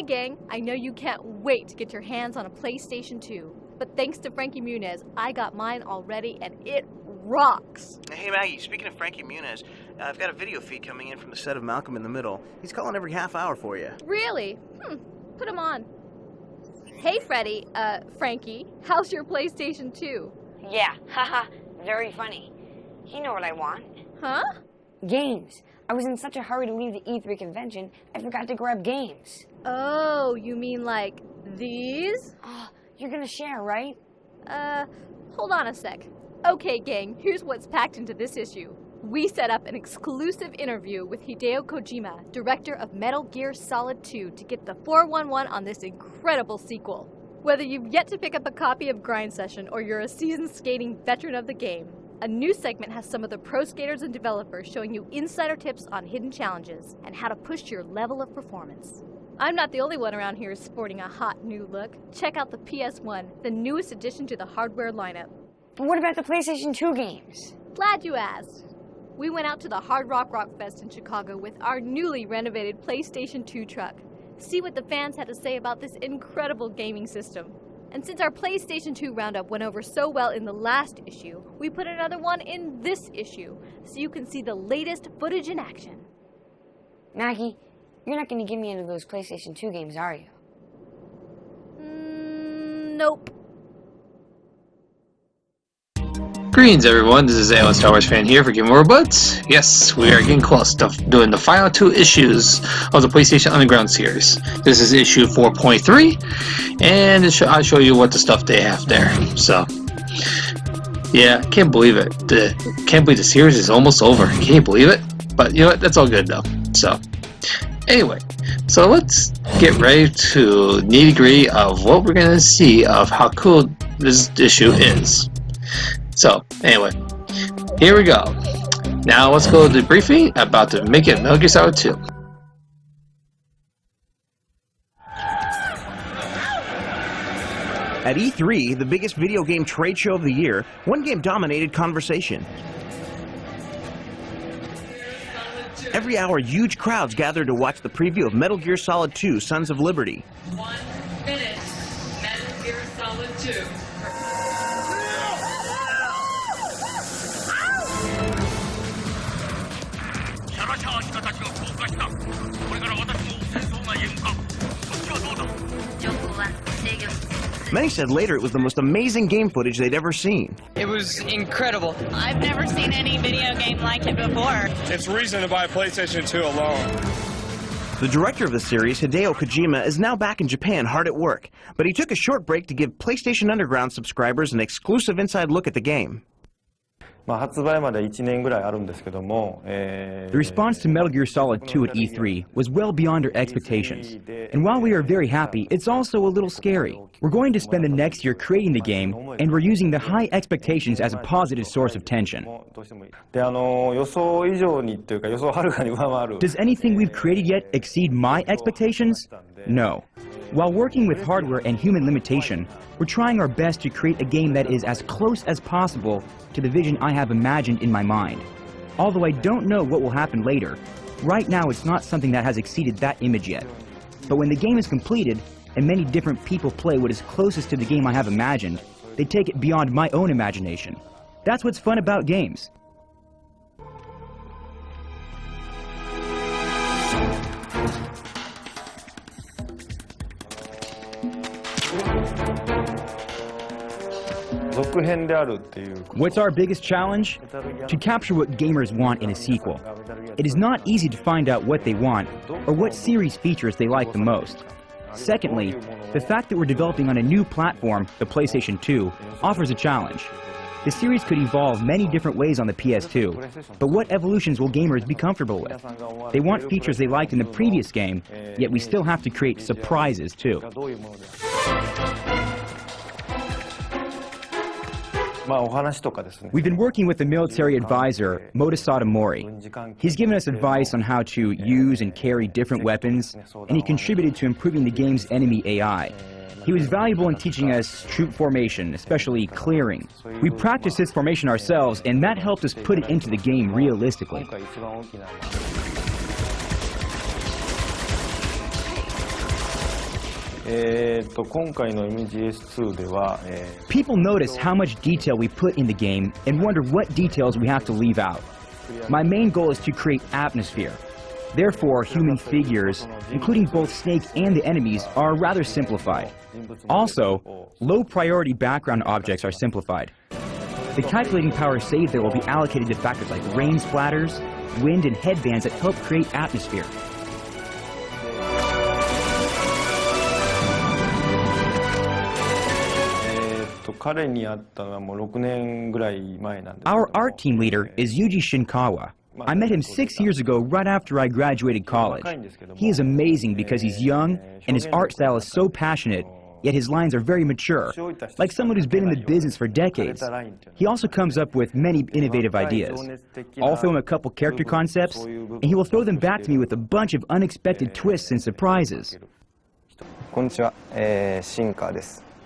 Hi gang, I know you can't wait to get your hands on a PlayStation 2, but thanks to Frankie Muniz, I got mine already and it rocks. Hey Maggie, speaking of Frankie Muniz, I've got a video feed coming in from the set of Malcolm in the Middle. He's calling every half hour for you. Really? Put him on. Hey Freddie, Frankie, how's your PlayStation 2? Yeah, haha, very funny. You know what I want. Huh? Games. I was in such a hurry to leave the E3 convention, I forgot to grab games. Oh, you mean like these? You're gonna share, right? Hold on a sec. Okay, gang, here's what's packed into this issue. We set up an exclusive interview with Hideo Kojima, director of Metal Gear Solid 2, to get the 411 on this incredible sequel. Whether you've yet to pick up a copy of Grind Session or you're a seasoned skating veteran of the game, a new segment has some of the pro skaters and developers showing you insider tips on hidden challenges and how to push your level of performance. I'm not the only one around here sporting a hot new look. Check out the PS1, the newest addition to the hardware lineup. But what about the PlayStation 2 games? Glad you asked. We went out to the Hard Rock Fest in Chicago with our newly renovated PlayStation 2 truck. See what the fans had to say about this incredible gaming system. And since our PlayStation 2 roundup went over so well in the last issue, we put another one in this issue, so you can see the latest footage in action. Maggie, you're not gonna give me any of those PlayStation 2 games, are you? Nope. Greetings everyone, this is AlanStarWarsFan here for Game Over Buds. Yes, we are getting close to doing the final 2 issues of the PlayStation Underground series. This is issue 4.3, and I'll show you what the stuff they have there. So, yeah, can't believe it. Can't believe the series is almost over. Can you believe it? But you know what, that's all good though. So, anyway, so let's get ready to nitty-gritty of what we're gonna see of how cool this issue is. So, anyway, here we go. Now let's go to the briefing about the making of Metal Gear Solid 2. At E3, the biggest video game trade show of the year, one game dominated conversation. Every hour, huge crowds gathered to watch the preview of Metal Gear Solid 2: Sons of Liberty. 1 minute, Metal Gear Solid 2. Many said later it was the most amazing game footage they'd ever seen. It was incredible. I've never seen any video game like it before. It's reason to buy PlayStation 2 alone. The director of the series, Hideo Kojima, is now back in Japan hard at work, but he took a short break to give PlayStation Underground subscribers an exclusive inside look at the game. The response to Metal Gear Solid 2 at E3 was well beyond our expectations. And while we are very happy, it's also a little scary. We're going to spend the next year creating the game, and we're using the high expectations as a positive source of tension. Does anything we've created yet exceed my expectations? No. While working with hardware and human limitation, we're trying our best to create a game that is as close as possible to the vision I have imagined in my mind. Although I don't know what will happen later, right now it's not something that has exceeded that image yet. But when the game is completed, and many different people play what is closest to the game I have imagined, they take it beyond my own imagination. That's what's fun about games. What's our biggest challenge? To capture what gamers want in a sequel. It is not easy to find out what they want, or what series features they like the most. Secondly, the fact that we're developing on a new platform, the PlayStation 2, offers a challenge. The series could evolve many different ways on the PS2, but what evolutions will gamers be comfortable with? They want features they liked in the previous game, yet we still have to create surprises too. We've been working with the military advisor, Motasada Mori. He's given us advice on how to use and carry different weapons, and he contributed to improving the game's enemy AI. He was valuable in teaching us troop formation, especially clearing. We practiced this formation ourselves, and that helped us put it into the game realistically. People notice how much detail we put in the game and wonder what details we have to leave out. My main goal is to create atmosphere. Therefore, human figures, including both Snake and the enemies, are rather simplified. Also, low-priority background objects are simplified. The calculating power saved there will be allocated to factors like rain splatters, wind, and headbands that help create atmosphere. Our art team leader is Yuji Shinkawa. I met him 6 years ago right after I graduated college. He is amazing because he's young and his art style is so passionate, yet his lines are very mature, like someone who's been in the business for decades. He also comes up with many innovative ideas. I'll throw him a couple character concepts, and he will throw them back to me with a bunch of unexpected twists and surprises.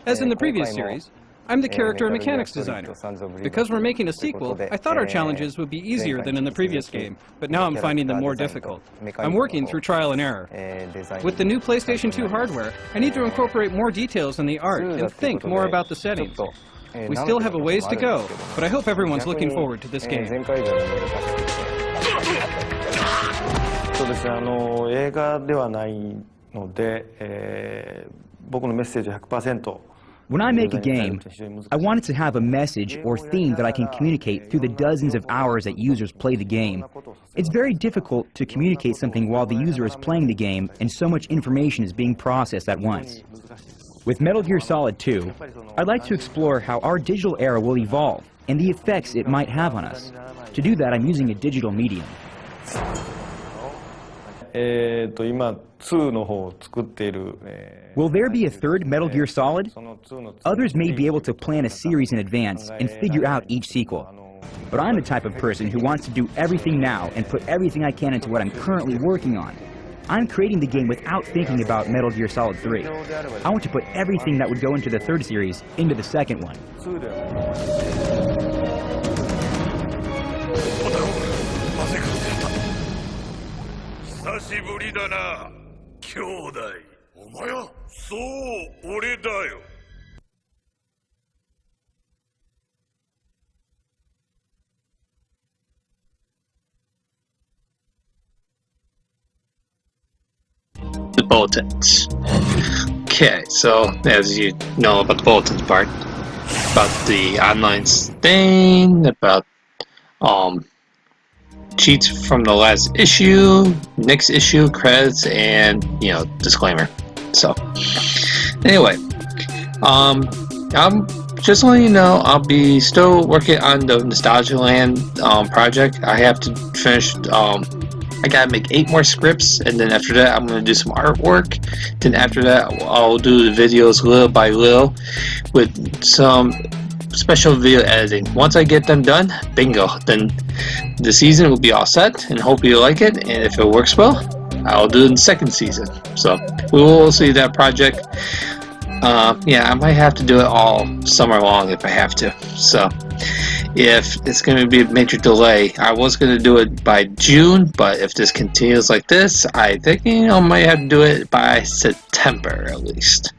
As in the previous series, I'm the character and mechanics designer. Because we're making a sequel, I thought our challenges would be easier than in the previous game, but now I'm finding them more difficult. I'm working through trial and error. With the new PlayStation 2 hardware, I need to incorporate more details in the art and think more about the settings. We still have a ways to go, but I hope everyone's looking forward to this game. When I make a game, I want it to have a message or theme that I can communicate through the dozens of hours that users play the game. It's very difficult to communicate something while the user is playing the game and so much information is being processed at once. With Metal Gear Solid 2, I'd like to explore how our digital era will evolve and the effects it might have on us. To do that, I'm using a digital medium. Will there be a third Metal Gear Solid? Others may be able to plan a series in advance and figure out each sequel. But I'm the type of person who wants to do everything now and put everything I can into what I'm currently working on. I'm creating the game without thinking about Metal Gear Solid 3. I want to put everything that would go into the third series into the second one. 久しぶりだな、兄弟。お前は、そう、俺だよ。The bulletins. Okay, so as you know about the bulletins part, about the online thing, about cheats from the last issue, next issue, credits, and disclaimer. So anyway, I'm just letting you know I'll be still working on the Nostalgia Land project. I have to finish. I gotta make 8 more scripts, and then after that I'm gonna do some artwork. Then after that I'll do the videos little by little with some special video editing. Once I get them done, bingo, then the season will be all set, and hope you like it, and if it works well, I'll do it in the second season. So we will see that project. Yeah, I might have to do it all summer long if I have to. So if it's going to be a major delay, I was going to do it by June, but if this continues like this, I think I might have to do it by September at least.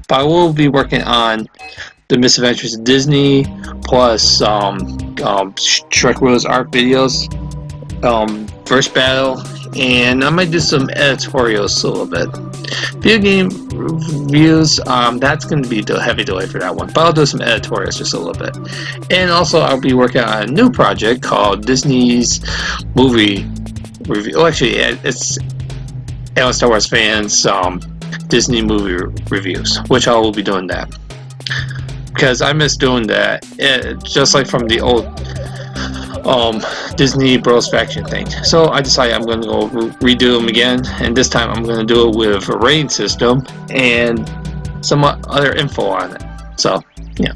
But I will be working on the Misadventures of Disney, plus Shrek Rose art videos, First Battle, and I might do some editorials a little bit. Video game reviews, that's going to be a heavy delay for that one, but I'll do some editorials just a little bit. And also I'll be working on a new project called Disney's Movie Review. Oh, actually, it's AlanStarWarsFan's Disney Movie Reviews, which I will be doing that. Because I miss doing that, just like from the old Disney Bros Faction thing. So I decided I'm going to go redo them again, and this time I'm going to do it with a rating system and some other info on it. So, yeah.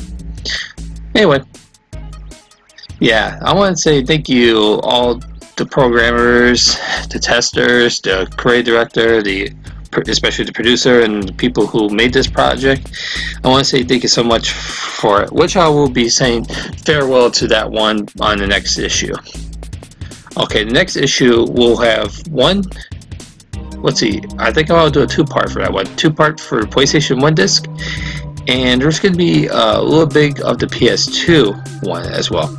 Anyway, yeah, I want to say thank you all the programmers, the testers, the creative director, especially the producer and the people who made this project. I want to say thank you so much for it, which I will be saying farewell to that one on the next issue. Okay, the next issue will have one let's see. I think I'll do a two-part for that one. Two-part for PlayStation 1 disc, and there's going to be a little bit of the PS2 one as well.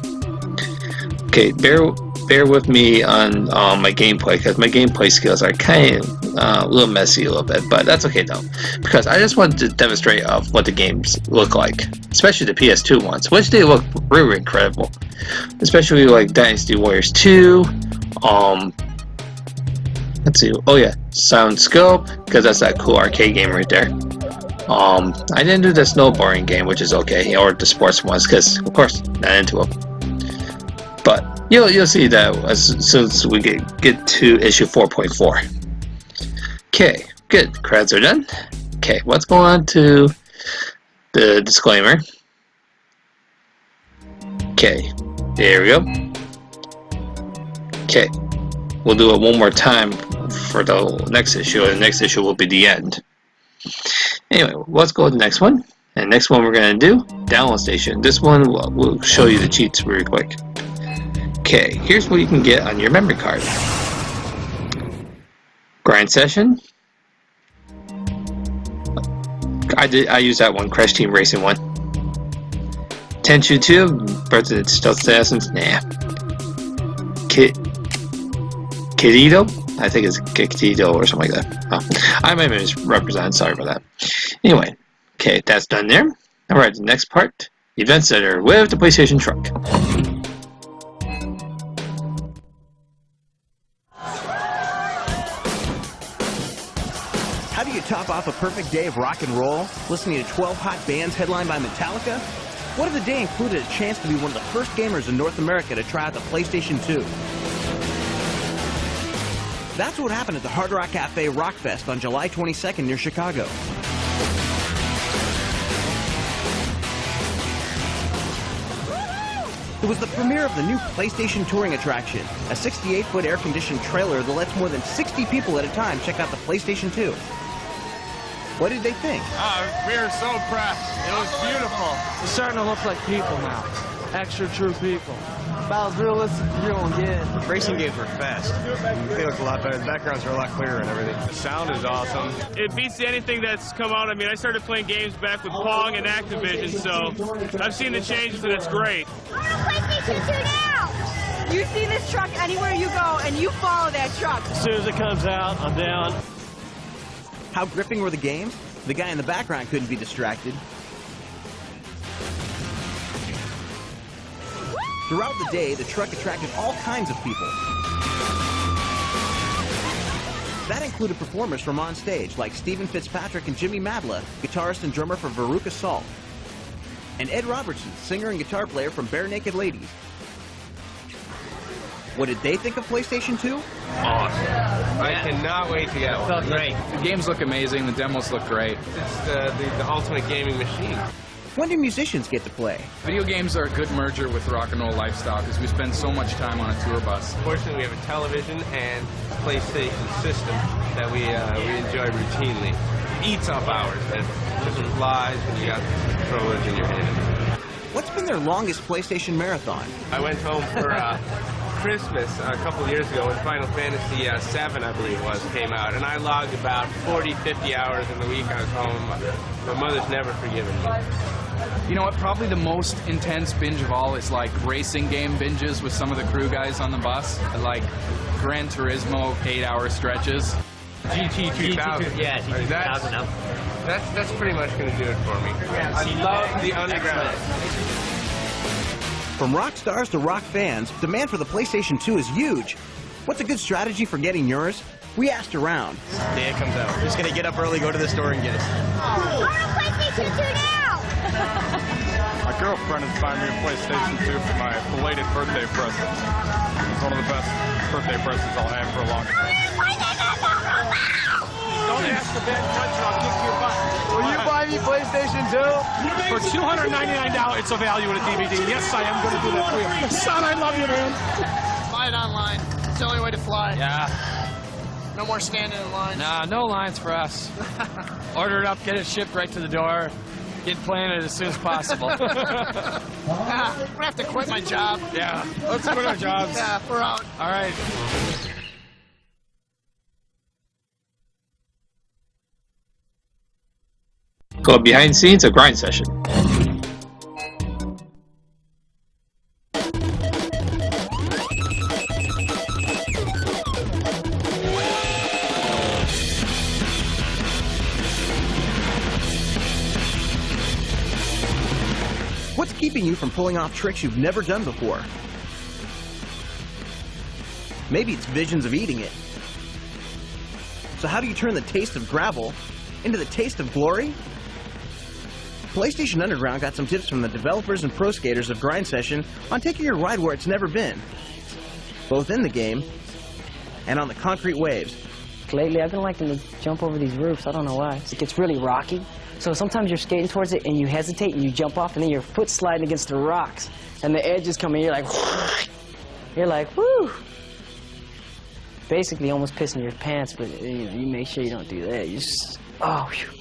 Okay, bear with me on my gameplay, because my gameplay skills are kind of a little messy a little bit, but that's okay though, because I just wanted to demonstrate of what the games look like, especially the PS2 ones, which they look really incredible, especially like Dynasty Warriors 2. Let's see. Oh yeah, Sound Scope, because that's that cool arcade game right there. I didn't do the snowboarding game, which is okay, or the sports ones, because of course not into them. But you'll see that as soon as we get to issue 4.4. Okay, good. Creds are done. Okay, let's go on to the disclaimer. Okay, there we go. Okay, we'll do it one more time for the next issue, and the next issue will be the end. Anyway, let's go to the next one. And next one we're going to do, download station. This one will show you the cheats really quick. Okay, here's what you can get on your memory card. Grind Session. I use that one, Crash Team Racing 1. Tenchu 2, President Stealth Assassins, nah. Kirito? I think it's Kikito or something like that. Oh, I might misrepresent, sorry about that. Anyway, okay, that's done there. Alright, the next part, Event Center with the PlayStation truck. How do you top off a perfect day of rock and roll, listening to 12 hot bands headlined by Metallica? What if the day included a chance to be one of the first gamers in North America to try out the PlayStation 2? That's what happened at the Hard Rock Cafe Rockfest on July 22nd near Chicago. It was the premiere of the new PlayStation touring attraction, a 68-foot air-conditioned trailer that lets more than 60 people at a time check out the PlayStation 2. What did they think? We were so impressed. It was beautiful. It's starting to look like people now. Extra true people. About as realistic as you're gonna get. Racing games were fast. They looked a lot better. The backgrounds are a lot clearer and everything. The sound is awesome. It beats anything that's come out. I mean, I started playing games back with Pong and Activision, so I've seen the changes and it's great. I want a PlayStation 2 now! You see this truck anywhere you go, and you follow that truck. As soon as it comes out, I'm down. How gripping were the games? The guy in the background couldn't be distracted. Throughout the day, the truck attracted all kinds of people. That included performers from on stage, like Stephen Fitzpatrick and Jimmy Madla, guitarist and drummer for Veruca Salt, and Ed Robertson, singer and guitar player from Bare Naked Ladies. What did they think of PlayStation 2? Awesome. I cannot wait to get one. Felt great. The games look amazing. The demos look great. It's the ultimate gaming machine. When do musicians get to play? Video games are a good merger with rock and roll lifestyle because we spend so much time on a tour bus. Fortunately, we have a television and PlayStation system that we enjoy routinely. It eats up hours. It just flies when you got controllers in your hand. What's been their longest PlayStation marathon? I went home for Christmas a couple years ago when Final Fantasy VII, I believe it was, came out, and I logged about 40, 50 hours in the week I was home. My mother's never forgiven me. You know what, probably the most intense binge of all is like racing game binges with some of the crew guys on the bus, like Gran Turismo 8-hour stretches. GT 2000. Yeah, GT 2000. That's pretty much going to do it for me. I love the underground. From rock stars to rock fans, demand for the PlayStation 2 is huge. What's a good strategy for getting yours? We asked around. The day it comes out. Just going to get up early, go to the store and get it. I want a PlayStation 2 now! My girlfriend inspired me a PlayStation 2 for my belated birthday present. It's one of the best birthday presents I'll have for a long time. Don't ask the bad question, I'll kick your butt. Will you buy me PlayStation 2? For $299, it's a value in a DVD. Yes, I am going to do that for you. Son, I love you, man. Buy it online. It's the only way to fly. Yeah. No more standing in line. Nah, no lines for us. Order it up, get it shipped right to the door. Get playing it as soon as possible. I'm going to have to quit my job. Yeah, let's quit our jobs. Yeah, we're out. All right. Go behind the scenes of Grind Session. What's keeping you from pulling off tricks you've never done before? Maybe it's visions of eating it. So how do you turn the taste of gravel into the taste of glory? PlayStation Underground got some tips from the developers and pro skaters of Grind Session on taking your ride where it's never been, both in the game and on the concrete waves. Lately, I've been liking to jump over these roofs. I don't know why. It gets really rocky. So sometimes you're skating towards it and you hesitate and you jump off and then your foot's sliding against the rocks and the edge is coming. You're like, whoo! Basically, almost pissing your pants, but you know, you make sure you don't do that. You just, oh, whew.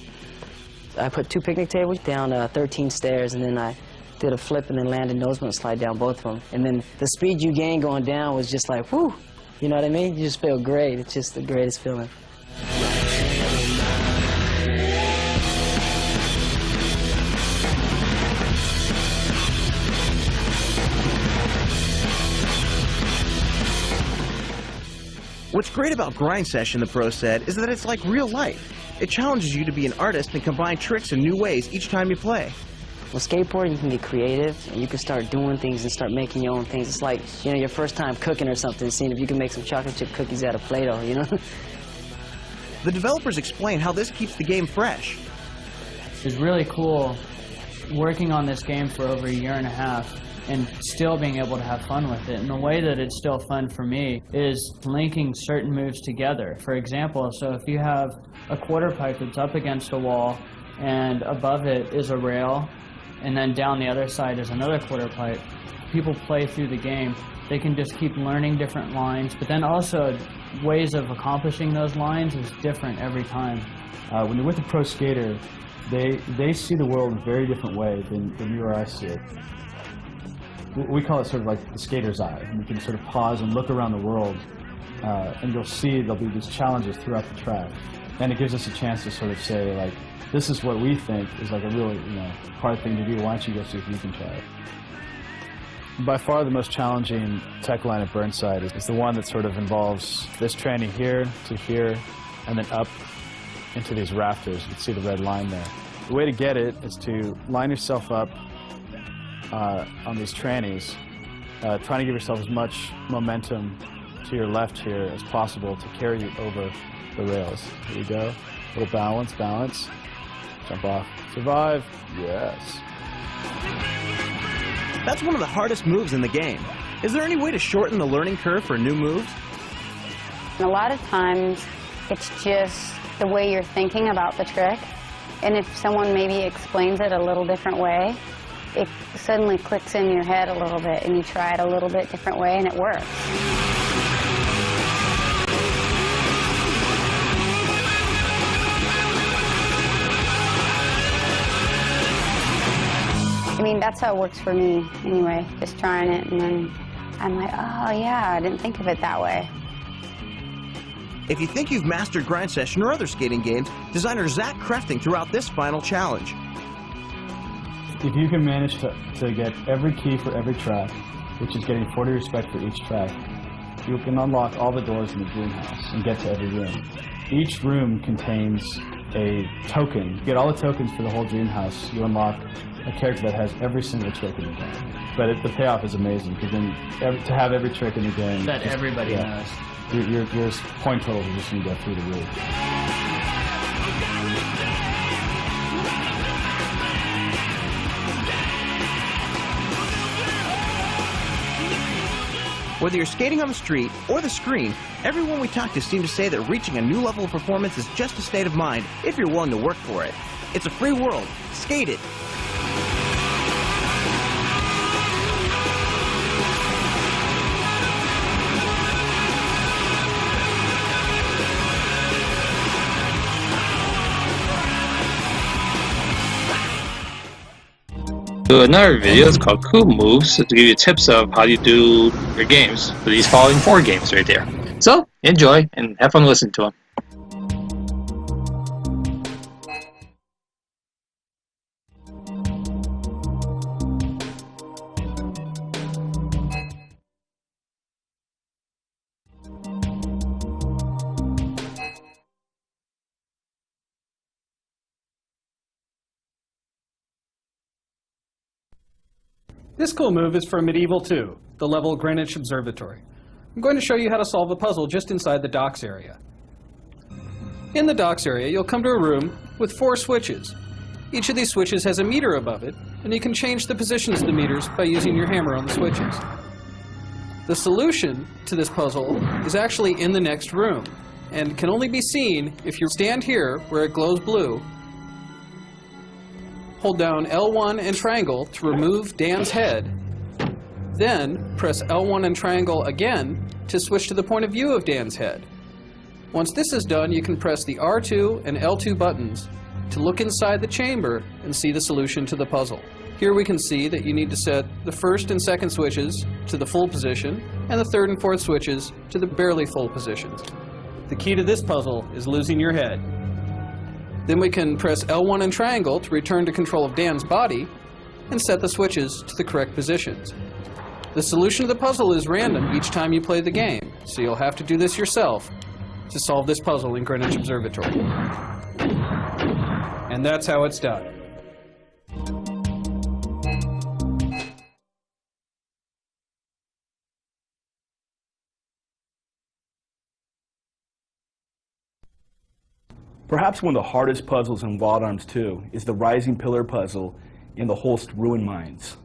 I put 2 picnic tables down 13 stairs, and then I did a flip and then landed nose and slide down both of them. And then the speed you gain going down was just like, whoo! You know what I mean? You just feel great. It's just the greatest feeling. What's great about Grind Session, the pro said, is that it's like real life. It challenges you to be an artist and combine tricks in new ways each time you play. With skateboarding, you can get creative, and you can start doing things and start making your own things. It's like, you know, your first time cooking or something, seeing if you can make some chocolate chip cookies out of Play-Doh, you know? The developers explain how this keeps the game fresh. It's really cool working on this game for over 1.5 years and still being able to have fun with it. And the way that it's still fun for me is linking certain moves together. For example, so if you have a quarter pipe that's up against a wall and above it is a rail, and then down the other side is another quarter pipe, people play through the game. They can just keep learning different lines, but then also ways of accomplishing those lines is different every time. When you're with a pro skater, they see the world in a very different way than you or I see it. We call it sort of like the skater's eye. And you can sort of pause and look around the world, and you'll see there'll be these challenges throughout the track. And it gives us a chance to sort of say, like, this is what we think is like a really, hard thing to do. Why don't you go see if you can try it? By far the most challenging tech line at Burnside is the one that sort of involves this tranny here to here, and then up into these rafters. You can see the red line there. The way to get it is to line yourself up on these trannies, trying to give yourself as much momentum to your left here as possible to carry you over the rails. Here we go. A little balance, balance. Jump off. Survive. Yes. That's one of the hardest moves in the game. Is there any way to shorten the learning curve for new moves? A lot of times, it's just the way you're thinking about the trick. And if someone maybe explains it a little different way, it suddenly clicks in your head a little bit, and you try it a little bit different way, and it works. I mean, that's how it works for me, anyway, just trying it, and then I'm like, oh yeah, I didn't think of it that way. If you think you've mastered Grind Session or other skating games, designer Zach Crafting threw out this final challenge. If you can manage to get every key for every track, which is getting 40 respect for each track, you can unlock all the doors in the dream house and get to every room. Each room contains a token. You get all the tokens for the whole dream house. You unlock a character that has every single trick in the game. But the payoff is amazing, because then to have every trick in the game that everybody knows. Your point totals are just going to go through the roof. Whether you're skating on the street or the screen, everyone we talk to seem to say that reaching a new level of performance is just a state of mind if you're willing to work for it. It's a free world. Skate it. Do another video, it's called Cool Moves, to give you tips of how you do your games for these following 4 games right there. So, enjoy and have fun listening to them. This cool move is from Medieval 2, the level Greenwich Observatory. I'm going to show you how to solve a puzzle just inside the docks area. In the docks area, you'll come to a room with 4 switches. Each of these switches has a meter above it, and you can change the positions of the meters by using your hammer on the switches. The solution to this puzzle is actually in the next room, and can only be seen if you stand here where it glows blue, hold down L1 and triangle to remove Dan's head, then press L1 and triangle again to switch to the point of view of Dan's head. Once this is done, you can press the R2 and L2 buttons to look inside the chamber and see the solution to the puzzle. Here we can see that you need to set the first and second switches to the full position and the third and fourth switches to the barely full positions. The key to this puzzle is losing your head. Then we can press L1 and triangle to return to control of Dan's body and set the switches to the correct positions. The solution to the puzzle is random each time you play the game, so you'll have to do this yourself to solve this puzzle in Greenwich Observatory. And that's how it's done. Perhaps one of the hardest puzzles in Wild Arms 2 is the Rising Pillar puzzle in the Holst Ruin Mines.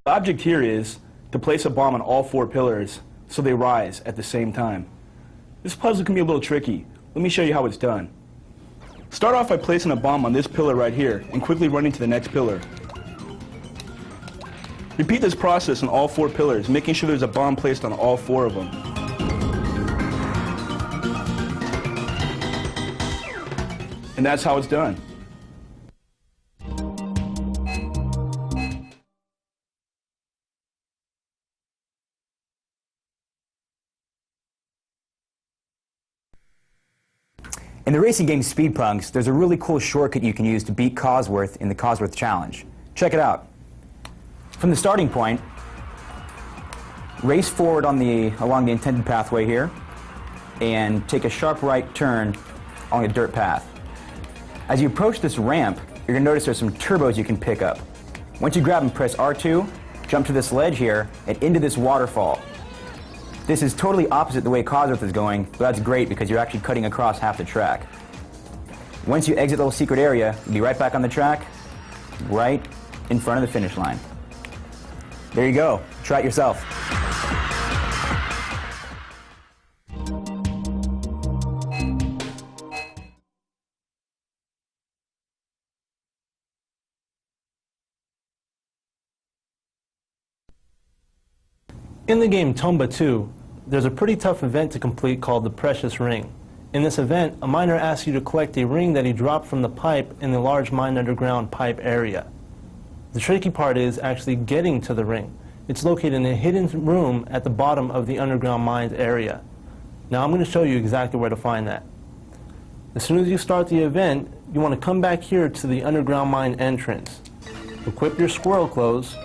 The object here is to place a bomb on all 4 pillars so they rise at the same time. This puzzle can be a little tricky. Let me show you how it's done. Start off by placing a bomb on this pillar right here and quickly running to the next pillar. Repeat this process on all 4 pillars, making sure there's a bomb placed on all 4 of them. And that's how it's done. In the racing game Speed Punks, there's a really cool shortcut you can use to beat Cosworth in the Cosworth Challenge. Check it out. From the starting point, race forward along the intended pathway here, and take a sharp right turn along a dirt path. As you approach this ramp, you're going to notice there's some turbos you can pick up. Once you grab them, press R2, jump to this ledge here, and into this waterfall. This is totally opposite the way Cosworth is going, but that's great because you're actually cutting across half the track. Once you exit the little secret area, you'll be right back on the track, right in front of the finish line. There you go. Try it yourself. In the game Tomba 2, there's a pretty tough event to complete called the Precious Ring. In this event, a miner asks you to collect a ring that he dropped from the pipe in the large mine underground pipe area. The tricky part is actually getting to the ring. It's located in a hidden room at the bottom of the underground mines area. Now I'm going to show you exactly where to find that. As soon as you start the event, you want to come back here to the underground mine entrance. Equip your squirrel clothes.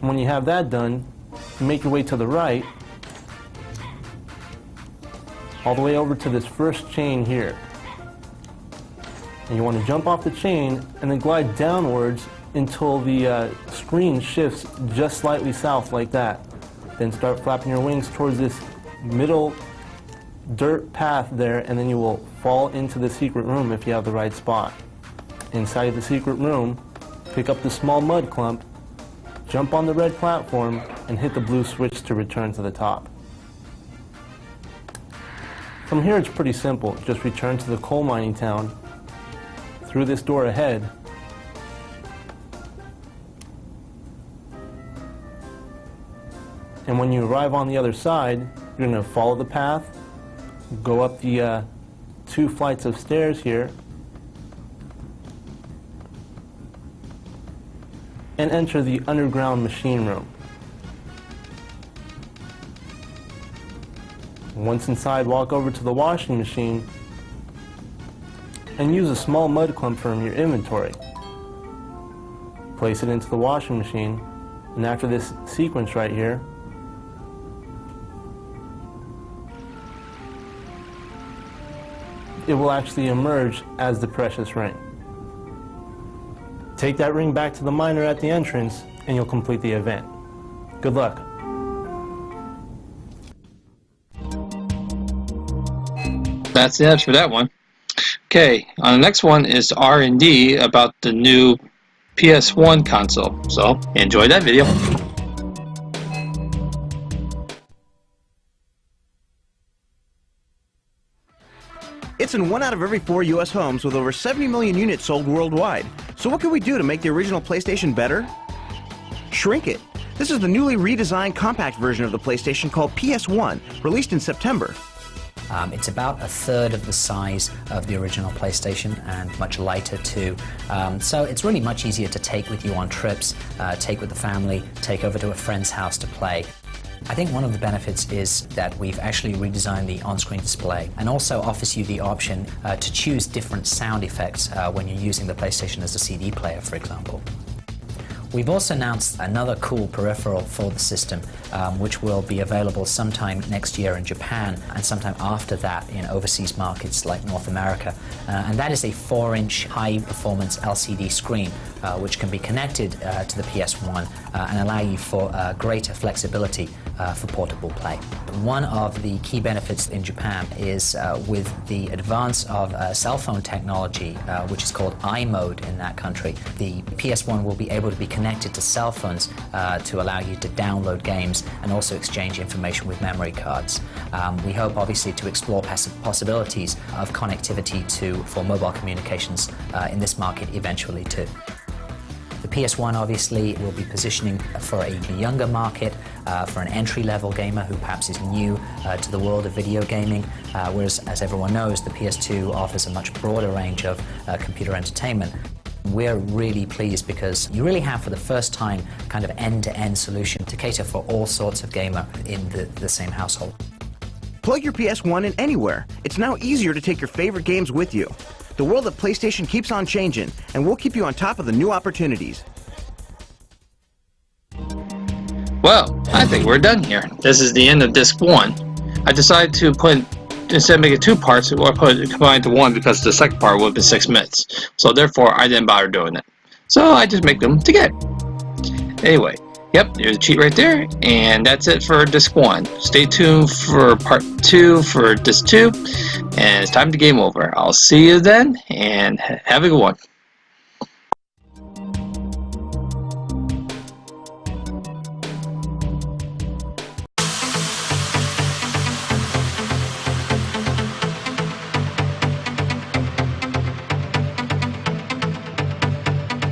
When you have that done, you make your way to the right, all the way over to this first chain here. And you want to jump off the chain and then glide downwards until the screen shifts just slightly south like that. Then start flapping your wings towards this middle dirt path there, and then you will fall into the secret room if you have the right spot. Inside the secret room, pick up the small mud clump, jump on the red platform, and hit the blue switch to return to the top. From here it's pretty simple. Just return to the coal mining town, through this door ahead, and when you arrive on the other side, you're going to follow the path, go up the 2 flights of stairs here, and enter the underground machine room. Once inside, walk over to the washing machine and use a small mud clump from your inventory. Place it into the washing machine, and after this sequence right here, it will actually emerge as the precious ring. Take that ring back to the miner at the entrance, and you'll complete the event. Good luck. That's it for that one. Okay, on the next one is R&D about the new PS1 console. So, enjoy that video. It's in 1 out of every 4 US homes with over 70 million units sold worldwide. So what can we do to make the original PlayStation better? Shrink it. This is the newly redesigned compact version of the PlayStation called PS1, released in September. It's about 1/3 of the size of the original PlayStation and much lighter too. So it's really much easier to take with you on trips, take with the family, take over to a friend's house to play. I think one of the benefits is that we've actually redesigned the on-screen display and also offers you the option to choose different sound effects when you're using the PlayStation as a CD player, for example. We've also announced another cool peripheral for the system, which will be available sometime next year in Japan and sometime after that in overseas markets like North America. And that is a 4-inch high-performance LCD screen, which can be connected to the PS1 and allow you for greater flexibility for portable play. One of the key benefits in Japan is with the advance of cell phone technology, which is called iMode in that country. The PS1 will be able to be connected to cell phones to allow you to download games and also exchange information with memory cards. We hope obviously to explore possibilities of connectivity for mobile communications in this market eventually too. The PS1 obviously will be positioning for a younger market, for an entry-level gamer who perhaps is new to the world of video gaming, whereas, as everyone knows, the PS2 offers a much broader range of computer entertainment. We're really pleased because you really have, for the first time, kind of end-to-end solution to cater for all sorts of gamer in the same household. Plug your PS1 in anywhere. It's now easier to take your favorite games with you. The world of PlayStation keeps on changing, and we'll keep you on top of the new opportunities. Well, I think we're done here. This is the end of disc 1. I decided to instead of making it 2 parts, I put it combined to 1 because the second part would have been 6 minutes. So therefore, I didn't bother doing it. So I just make them together. Anyway, yep, there's a cheat right there, and that's it for disc 1. Stay tuned for part 2 for disc 2, and it's time to game over. I'll see you then, and have a good one.